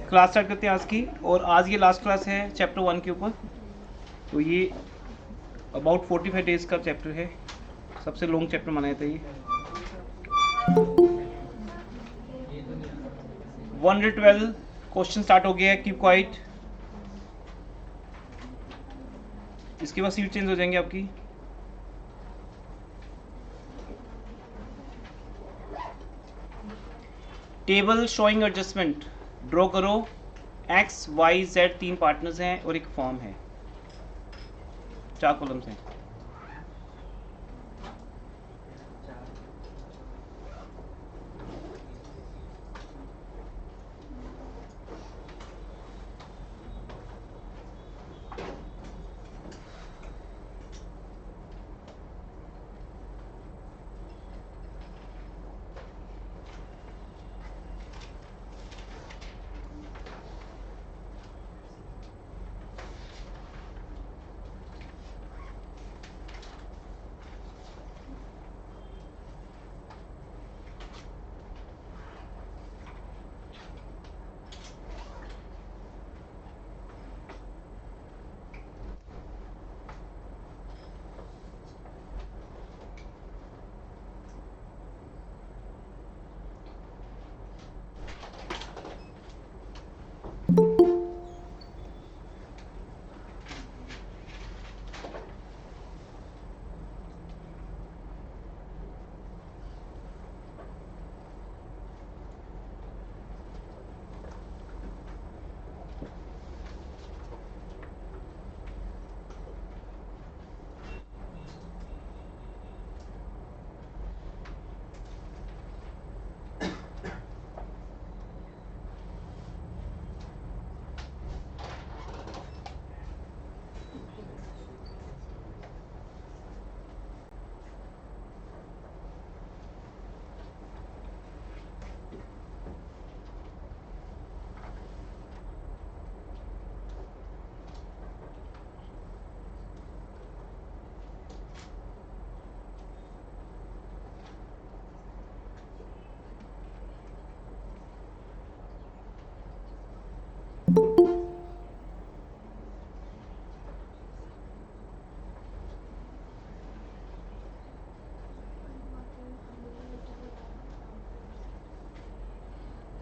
Class start करते हैं आज की। और आज ये लास्ट क्लास है चैप्टर 1 के ऊपर। तो ये अबाउट 45 डेज का चैप्टर है, सबसे लॉन्ग चैप्टर माना जाता है ये। 112 क्वेश्चन स्टार्ट हो गया है। कीप क्वाइट, इसके बाद सीट चेंज हो जाएंगे आपकी। टेबल शोइंग एडजस्टमेंट ड्रॉ करो। एक्स वाई जेड 3 पार्टनर्स हैं और एक फॉर्म है, 4 कॉलम्स हैं।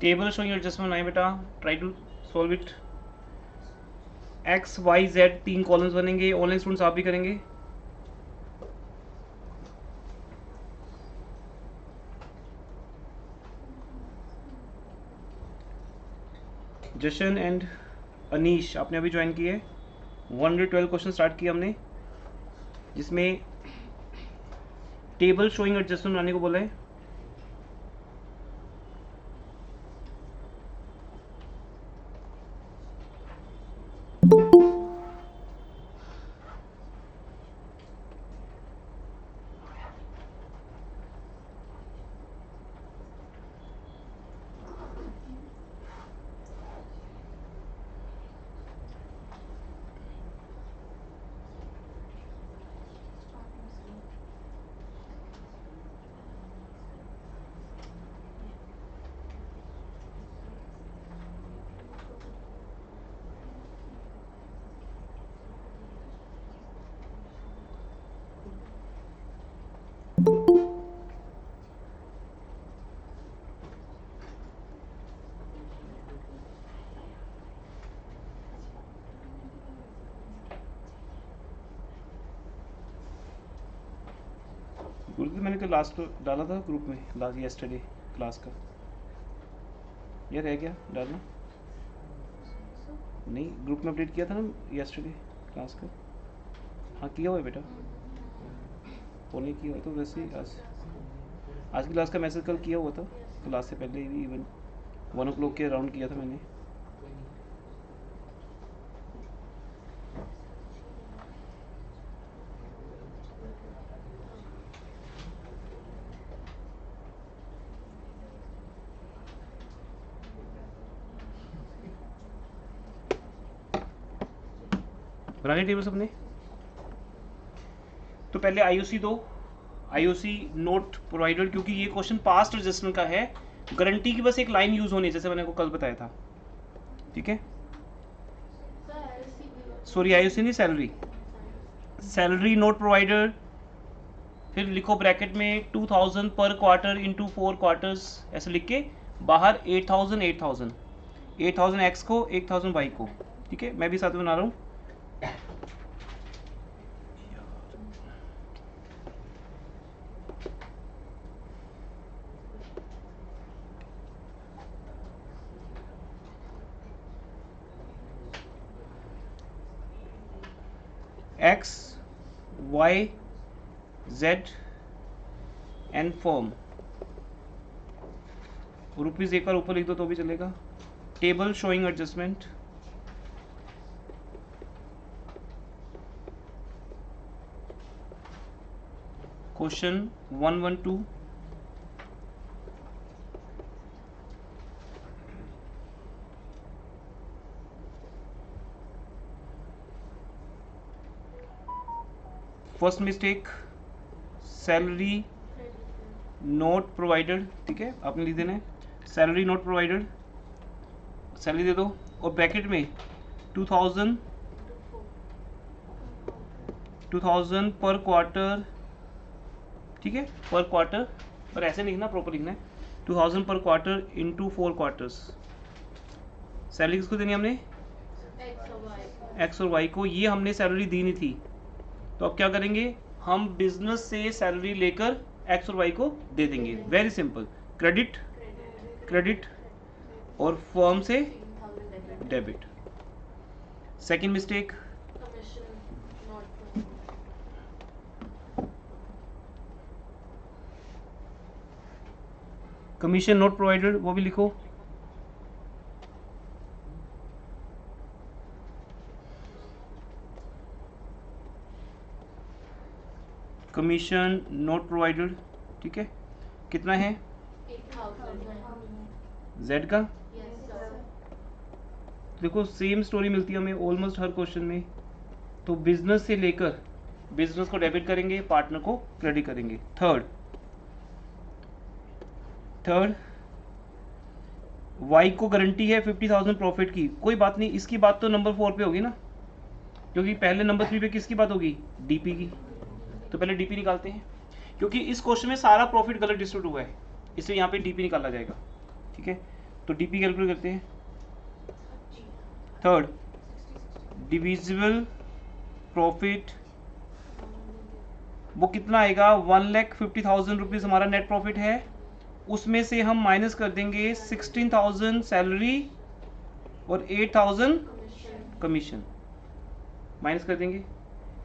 टेबल शोइंग एडजस्टमेंट आए बेटा, try to solve it. X Y Z 3 columns बनेंगे। ऑनलाइन स्टूडेंट्स आप भी करेंगे। जशन एंड अनीश आपने अभी ज्वाइन किए। 112 क्वेश्चन स्टार्ट किया हमने, जिसमें टेबल शोइंग एडजस्टमेंट बनाने को बोला है। गुरुजी मैंने कल लास्ट डाला था ग्रुप में, लास्ट येस्टरडे क्लास का। ये रह गया डालना? नहीं, ग्रुप में अपडेट किया था ना येस्टरडे क्लास का। हाँ किया हुआ है बेटा, वो नहीं किया हुआ तो वैसे ही आज की क्लास का मैसेज कल किया हुआ था। क्लास से पहले भी इवन 1 o'clock के अराउंड किया था मैंने। बनाने टेबल सबने। तो पहले आईओसी दो। आईओसी नोट प्रोवाइडेड, क्योंकि ये क्वेश्चन पास्ट रजिस्टर का है। गारंटी की बस एक लाइन यूज होनी है, जैसे मैंने को कल बताया था। ठीक है, सॉरी आईओसी नहीं, सैलरी, सैलरी नोट प्रोवाइडर, फिर लिखो ब्रैकेट में 2000 पर क्वार्टर इंटू 4 क्वार्टर्स, ऐसे लिख के बाहर 8000 8000, 8000 एक्स को 1000 वाई को, ठीक है, मैं भी साथ में बना रहा हूँ। X Y Z and form, rupees एक बार ऊपर लिख दो तो भी चलेगा। Table showing adjustment, question 112, first mistake salary not provided, ठीक है, आपने लिख देना है सैलरी नोट प्रोवाइडेड, सैलरी दे दो और ब्रैकेट में 2000 पर क्वार्टर, ठीक है, पर क्वार्टर, पर ऐसे नहीं लिखना, प्रॉपर लिखना है 2000 पर क्वार्टर इंटू 4 क्वार्टर्स। सैलरी किसको देनी हमने, एक्स और वाई को, ये हमने सैलरी दी नहीं थी, तो अब क्या करेंगे, हम बिजनेस से सैलरी लेकर एक्स और वाई को दे देंगे, वेरी सिंपल, क्रेडिट क्रेडिट और फर्म से debit. Second mistake commission not provided, वो भी लिखो। कमीशन नॉट प्रोवाइडेड, ठीक है, कितना है, 8000 जेड का, यस सर। देखो सेम स्टोरी मिलती है हमें ऑलमोस्ट हर क्वेश्चन में, तो बिजनेस से लेकर बिजनेस को डेबिट करेंगे, पार्टनर को क्रेडिट करेंगे। थर्ड वाई को गारंटी है 50,000 प्रॉफिट की, कोई बात नहीं, इसकी बात तो नंबर 4 पे होगी ना, क्योंकि पहले नंबर 3 पे किसकी बात होगी, डीपी की, तो पहले डीपी निकालते हैं, क्योंकि इस क्वेश्चन में सारा प्रॉफिट गलत डिस्ट्रीब्यूट हुआ है, इसलिए यहाँ पे डीपी निकाला जाएगा, ठीक है, तो डीपी कैलकुलेट करते हैं। थर्ड डिविजिबल प्रॉफिट, वो कितना आएगा, 1,50,000 रुपीज हमारा नेट प्रॉफिट है, उसमें से हम माइनस कर देंगे 16,000 सैलरी और 8,000 कमीशन, माइनस कर देंगे,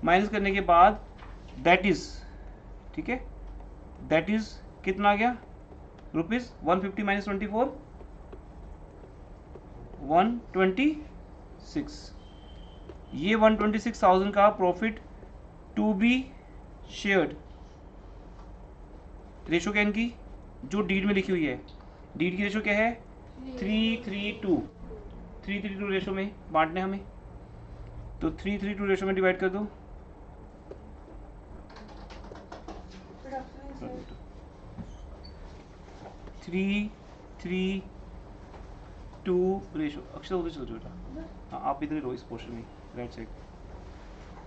माइनस करने के बाद दैट इज, ठीक है, दैट इज कितना आ गया रुपीज 150 माइनस 24 126, ये 126,000 का profit to be shared, ratio क्या इनकी जो डीड में लिखी हुई है, डीड की रेशो क्या है 332 रेशो में बांटने हमें, तो 332 रेशो में डिवाइड कर दो, 332 रेशो, अक्षर उधर चल बेटा, हाँ आप इधर रहो इस पोर्शन में, राइट साइड,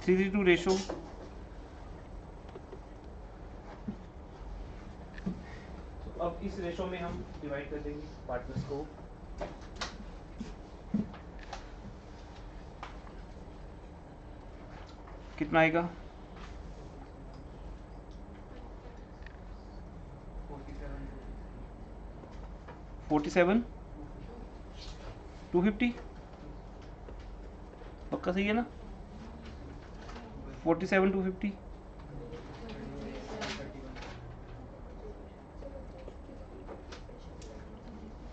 332 रेशो, अब इस रेशो में हम डिवाइड कर देंगे पार्टनर्स को, कितना आएगा 47 250, पक्का सही है ना, 47 250,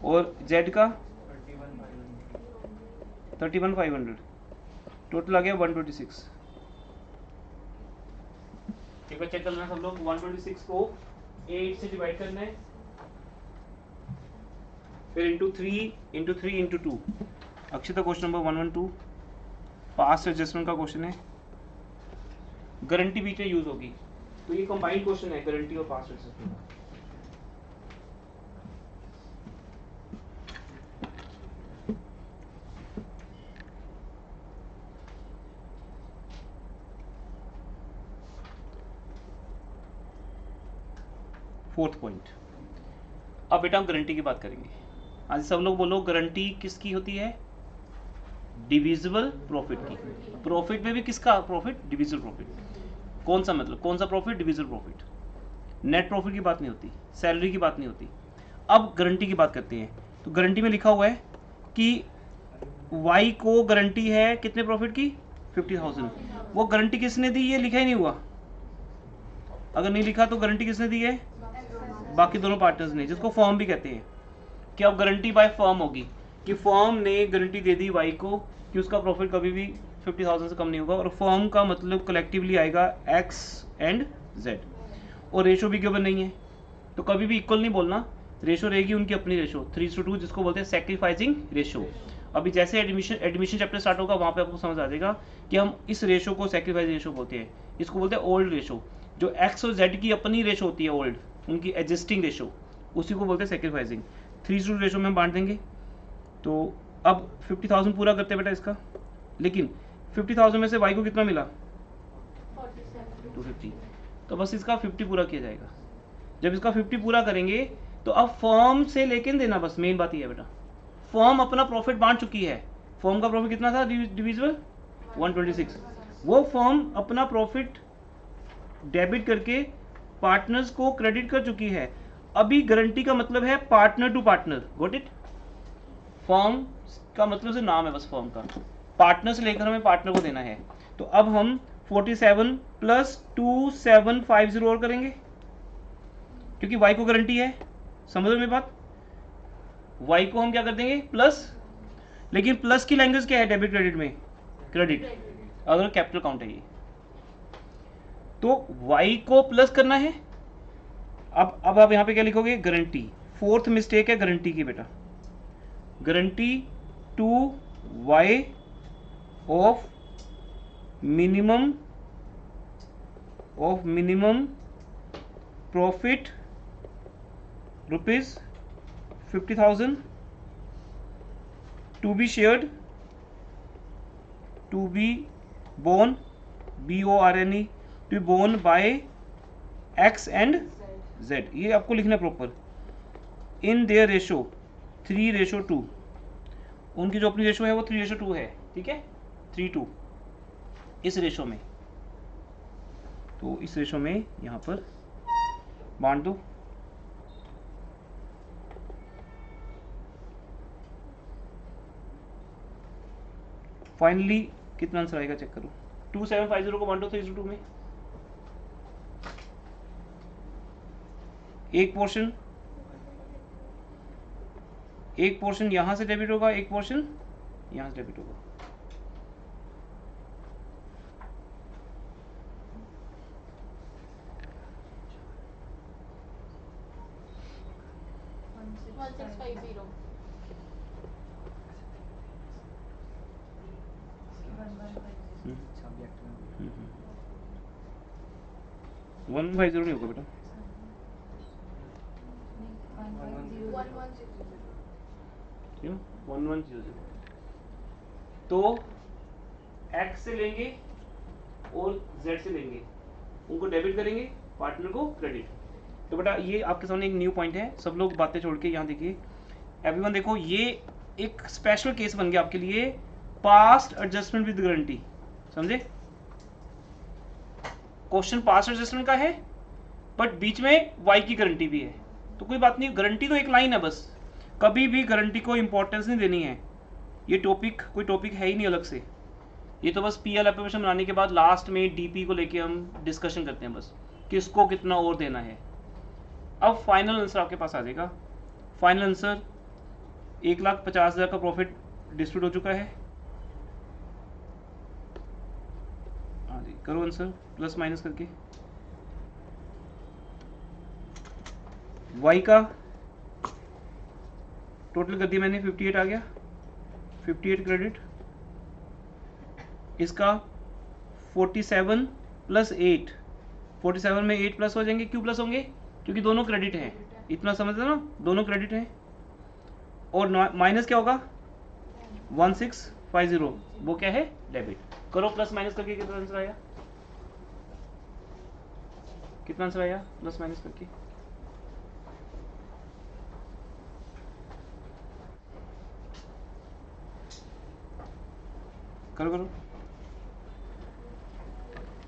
और जेड का 31,500, टोटल आ गया 126। एक बार चेक करना सब लोग, 126 को 8 से डिवाइड करना है, फिर into 3 into 2। Akshita question number 112 past adjustment का क्वेश्चन है, गारंटी बीच में यूज होगी, तो ये कंबाइंड क्वेश्चन है गारंटी और पास्ट एडजस्टमेंट का। 4th point. अब बेटा हम गारंटी की बात करेंगे। आज सब लोग बोलो गारंटी किसकी होती है? डिविजिबल प्रॉफिट की। प्रॉफिट में भी किसका प्रॉफिट? Divisible profit. कौन सा मतलब कौन सा profit? Divisible profit. Net profit की बात नहीं होती, सैलरी की बात नहीं होती। अब गारंटी की बात करते हैं। तो गारंटी में लिखा हुआ है कि वाई को गारंटी है कितने प्रॉफिट की? 50,000। वो गारंटी किसने दी? ये लिखा ही नहीं हुआ। अगर नहीं लिखा तो गारंटी किसने दी है? बाकी दोनों पार्टनर्स ने, जिसको फर्म भी कहते हैं। कि अब गारंटी बाय फर्म होगी कि फर्म ने गारंटी दे दी वाई को कि उसका प्रॉफिट कभी भी 50,000 से कम नहीं होगा, और फर्म का मतलब कलेक्टिवली आएगा एक्स एंड जेड। और रेशो भी गिवन नहीं है, तो कभी भी इक्वल नहीं बोलना, रेशो रहेगी उनकी अपनी रेशो 3:2, जिसको बोलते हैं सैक्रिफाइसिंग रेशो। अभी जैसे एडमिशन चैप्टर स्टार्ट होगा वहाँ पे आपको समझ आ जाएगा कि हम इस रेशो को सैक्रिफाइस रेशो बोलते हैं। इसको बोलते हैं ओल्ड रेशो। जो एक्स और जेड की अपनी रेशो होती है ओल्ड, उनकी एडजस्टिंग रेशो, उसी को बोलते हैं सैक्रिफाइसिंग। 3:2 रेशो में हम बांट देंगे। तो अब 50,000 पूरा करते हैं बेटा इसका, लेकिन 50,000 में से वाई को कितना मिला? 250। तो बस इसका 50 पूरा किया जाएगा। जब इसका 50 पूरा करेंगे तो अब फर्म से लेकिन देना, बस मेन बात ये है बेटा। फर्म अपना प्रॉफिट बांट चुकी है। फर्म का प्रॉफिट कितना था डिविजिबल? 126। वो फर्म अपना प्रॉफिट डेबिट करके पार्टनर्स को क्रेडिट कर चुकी है। अभी गारंटी का मतलब है partner to partner. Got it? Firm का मतलब से नाम है बस फर्म का, पार्टनर से लेकर हमें पार्टनर को देना है। तो अब हम 47 प्लस 2750 और करेंगे, क्योंकि वाई को गारंटी है। समझ में बात? वाई को हम क्या कर देंगे? प्लस। लेकिन प्लस की लैंग्वेज क्या है डेबिट क्रेडिट में? क्रेडिट, अगर कैपिटल काउंट है ये। तो वाई को प्लस करना है। अब आप यहां पे क्या लिखोगे? गारंटी। 4th मिस्टेक है गारंटी की बेटा। Guarantee to Y of minimum profit rupees 50,000 to be shared, to be borne, BORNE, to be borne by X and Z. ये आपको लिखना है प्रॉपर। In their ratio 3:2। उनकी जो अपनी रेशो है वो 3:2 है, ठीक है, 3:2 इस रेशो में। तो इस रेशो में यहां पर बांट दो। फाइनली कितना आंसर आएगा चेक करो। 2750 को बांटो 3:2 में। एक पोर्शन यहां से डेबिट होगा, एक पोर्शन यहां से डेबिट होगा। वन 50 नहीं होगा बेटा, 1100। तो एक्स से लेंगे और जेड से लेंगे, उनको डेबिट करेंगे, पार्टनर को क्रेडिट। तो बेटा ये आपके सामने एक न्यू पॉइंट है। सब लोग बातें छोड़ के यहाँ देखिए, एवरीवन देखो, ये एक स्पेशल केस बन गया आपके लिए, पास्ट एडजस्टमेंट विद गारंटी। समझे? क्वेश्चन पास्ट एडजस्टमेंट का है, बट बीच में वाई की गारंटी भी है। तो कोई बात नहीं, गारंटी तो एक लाइन है बस, कभी भी गारंटी को इंपॉर्टेंस नहीं देनी है। ये टॉपिक कोई टॉपिक है ही नहीं अलग से, ये तो बस PL एप्लीकेशन बनाने के बाद लास्ट में DP को लेके हम डिस्कशन करते हैं बस, किसको कितना और देना है। अब फाइनल आंसर आपके पास आ जाएगा। फाइनल आंसर 1,50,000 का प्रॉफिट डिस्ट्रीब्यूट हो चुका है। हाँ जी, करो आंसर प्लस माइनस करके। वाई का टोटल कर दिया मैंने, 58 आ गया, 58 क्रेडिट। इसका 47 प्लस 8, 47 में 8 प्लस हो जाएंगे। क्यों प्लस होंगे? क्योंकि दोनों क्रेडिट हैं, इतना समझ लो ना, दोनों क्रेडिट हैं। और माइनस क्या होगा? 1650, वो क्या है? डेबिट। करो प्लस माइनस करके कितना आंसर आया? कितना आंसर आया प्लस माइनस करके? करो करो,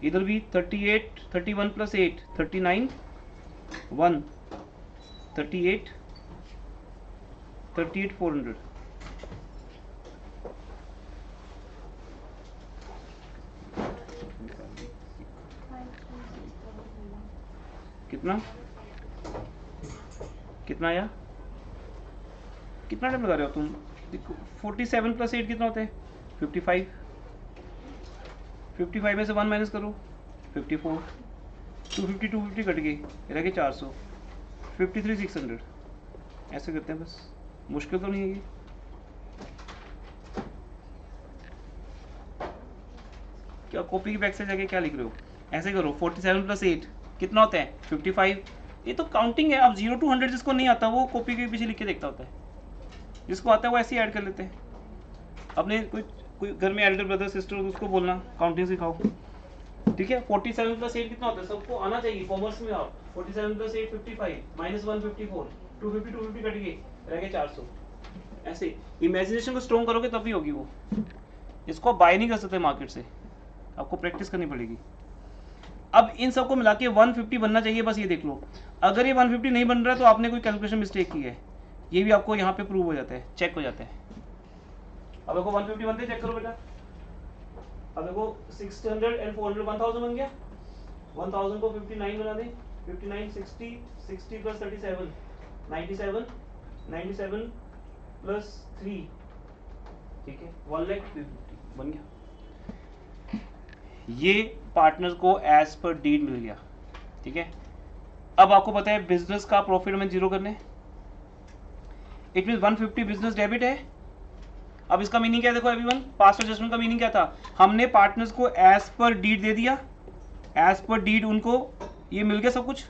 इधर भी 38, 31 प्लस 8 39, 1 38, 38 400, कितना कितना आया? कितना टाइम लगा रहे हो तुम? देखो 47 प्लस 8 कितना होता है? 55। 55 में से 1 माइनस करो, 54। 250 कट गई, रह गए 400। 53 600। ऐसे करते हैं बस, मुश्किल तो नहीं है ये। क्या कॉपी की बैक से जाके क्या लिख रहे हो? ऐसे करो, 47 प्लस 8 कितना होता है? 55। ये तो काउंटिंग है, अब 0 to 100 जिसको नहीं आता वो कॉपी के पीछे लिख के देखता होता है, जिसको आता है वो ऐसे ही ऐड कर लेते हैं। अपने कोई घर में एल्डर ब्रदर सिस्टर हो तो उसको बोलना काउंटिंग सिखाओ, ठीक है। 47 प्लस 8 कितना होता है? सबको आना चाहिए कॉमर्स में। आप 47 प्लस 8 55, माइनस 1 54, 250 कट गए, रह गए 400। ऐसे इमेजिनेशन को स्ट्रॉन्ग करोगे तभी होगी वो। इसको आप बाय नहीं कर सकते मार्केट से, आपको प्रैक्टिस करनी पड़ेगी। अब इन सबको मिला के 150 बनना चाहिए, बस ये देख लो। अगर ये 150 नहीं बन रहा तो आपने कोई कैलकुलेशन मिस्टेक की है, ये भी आपको यहाँ पे प्रूव हो जाता है, चेक हो जाता है। अब देखो 150 बनते, चेक करो बेटा। अब देखो 600 and 400 1000 बन गया। 1000 को 59 बना दे, 59 60 60 प्लस 37 97 97 प्लस 3, ठीक है 1,50,000 बन गया। ये पार्टनर को एज पर डीड मिल गया, ठीक है। अब आपको पता है बिजनेस का प्रॉफिट हमें जीरो करने, इट मीन 150 बिजनेस डेबिट है। अब इसका मीनिंग क्या है? देखो एवरीवन, पास्ट एडजस्टमेंट का मीनिंग क्या था? हमने पार्टनर्स को एज पर डीड दे दिया, एज पर डीड उनको ये मिल गया सब कुछ,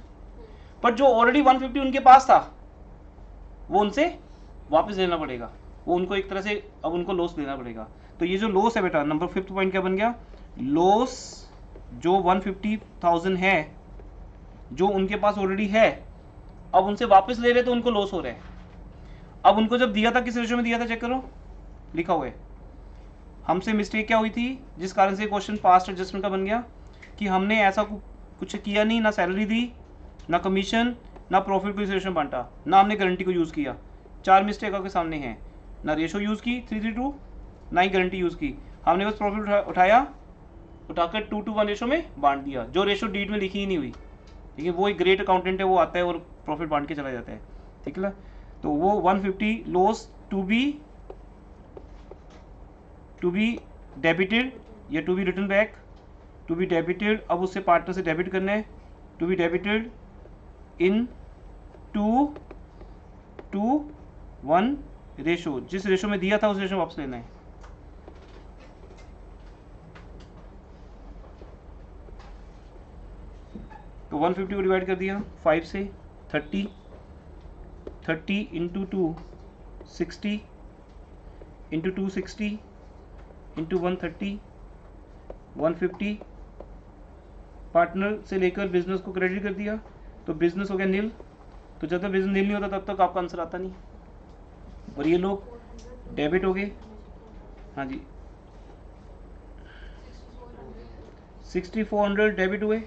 पर जो ऑलरेडी 150 उनके पास था वो उनसे वापस लेना पड़ेगा, वो उनको एक तरह से अब उनको लॉस देना पड़ेगा। तो ये जो लॉस है बेटा, नंबर 5th पॉइंट क्या बन गया? लॉस जो 150,000 है जो उनके पास ऑलरेडी है, अब उनसे वापस ले रहे तो उनको लॉस हो रहा है। अब उनको जब दिया था किस रेशो में दिया था? चेक करो, लिखा हुआ है। हमसे मिस्टेक क्या हुई थी जिस कारण से क्वेश्चन पास्ट एडजस्टमेंट का बन गया कि हमने ऐसा कुछ किया नहीं, ना सैलरी दी, ना कमीशन, ना प्रॉफिट को इस रेशो में बांटा, ना हमने गारंटी को यूज़ किया। 4 मिस्टेक आपके सामने हैं, ना रेशो यूज़ की 332, ना ही गारंटी यूज़ की। हमने बस प्रॉफिट उठाया, उठाकर 2:1 रेशो में बांट दिया, जो रेशो डीड में लिखी ही नहीं हुई, ठीक है। वो एक ग्रेट अकाउंटेंट है, वो आता है और प्रॉफिट बांट के चला जाता है, ठीक है ना। तो वो 150 लॉस टू बी डेबिटेड या to be return back, to be debited. अब उससे पार्टनर से डेबिट करना है, to be debited in 2:1 ratio, जिस रेशो में दिया था उस रेशो में वापस लेना है। तो 150 को डिवाइड कर दिया 5 से, 30 इंटू 2 60 इंटू 2 60 इंटू 130 150। पार्टनर से लेकर बिजनेस को क्रेडिट कर दिया तो बिजनेस हो गया नील। तो जब तक बिजनेस नील नहीं होता तब तक आपका आंसर आता नहीं, और ये लोग डेबिट हो गए। हाँ जी, 6400 डेबिट हुए,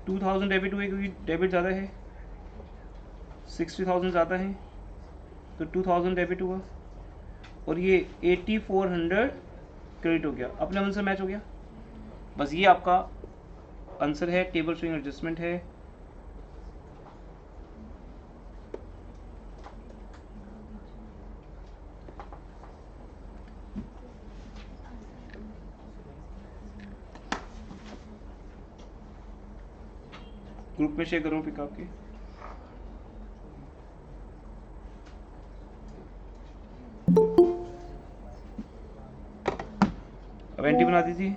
2000 डेबिट हुए क्योंकि डेबिट ज़्यादा है, 60,000 ज़्यादा है तो 2000 डेबिट हुआ, और ये 8400 क्रेडिट हो गया। अपने आंसर मैच हो गया। बस ये आपका आंसर है, टेबल शोइंग एडजस्टमेंट है। ग्रुप में शेयर करूँ पिक आपके। अब एंटी बना दीजिए।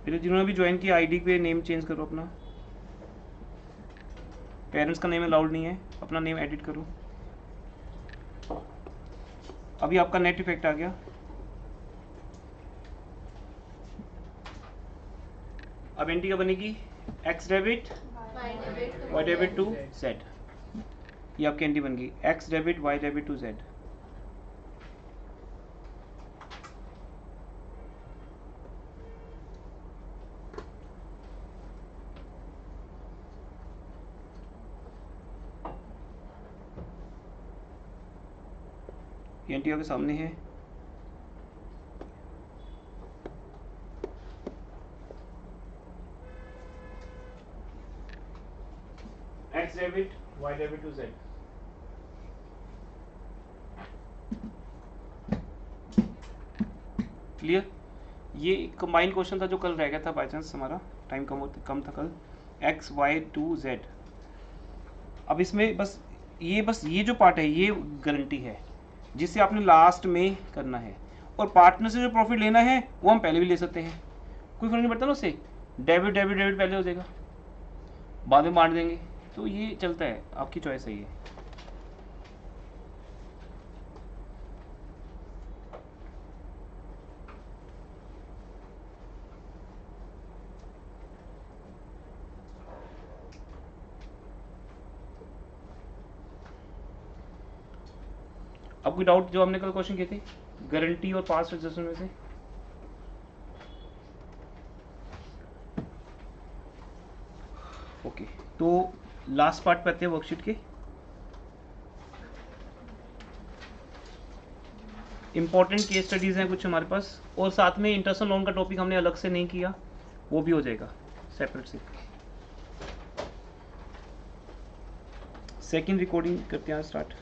फिर जिन्होंने भी ज्वाइन किया आईडी पे नेम चेंज करो अपना, पेरेंट्स का नेम अलाउड नहीं है, अपना नेम एडिट करो। अभी आपका नेट इफेक्ट आ गया। अब एंटी क्या बनेगी, X debit Y debit to Z, ये आपकी एंटी बन गई, X debit Y debit to Z. ये एंटी आपके सामने है, X debit Y debit to Z. Clear? ये कंबाइन क्वेश्चन था जो कल रह गया था, बाई चांस हमारा टाइम कम था कल, एक्स वाई टू जेड। अब इसमें बस ये जो पार्ट है ये गारंटी है जिसे आपने लास्ट में करना है, और पार्टनर से जो प्रॉफिट लेना है वो हम पहले भी ले सकते हैं, कोई फर्क नहीं पड़ता ना उससे, डेबिट डेबिट डेबिट पहले हो जाएगा, बाद में बांट देंगे, तो ये चलता है, आपकी चॉइस है ये। अब कोई डाउट जो हमने कल क्वेश्चन किए थे गारंटी और पास्ट एडजस्टमेंट में से? ओके, तो लास्ट पार्ट पे आते हैं वर्कशीट के। इंपॉर्टेंट केस स्टडीज हैं कुछ हमारे पास, और साथ में इंटरनल लोन का टॉपिक हमने अलग से नहीं किया, वो भी हो जाएगा सेपरेट से। सेकंड रिकॉर्डिंग करते हैं स्टार्ट।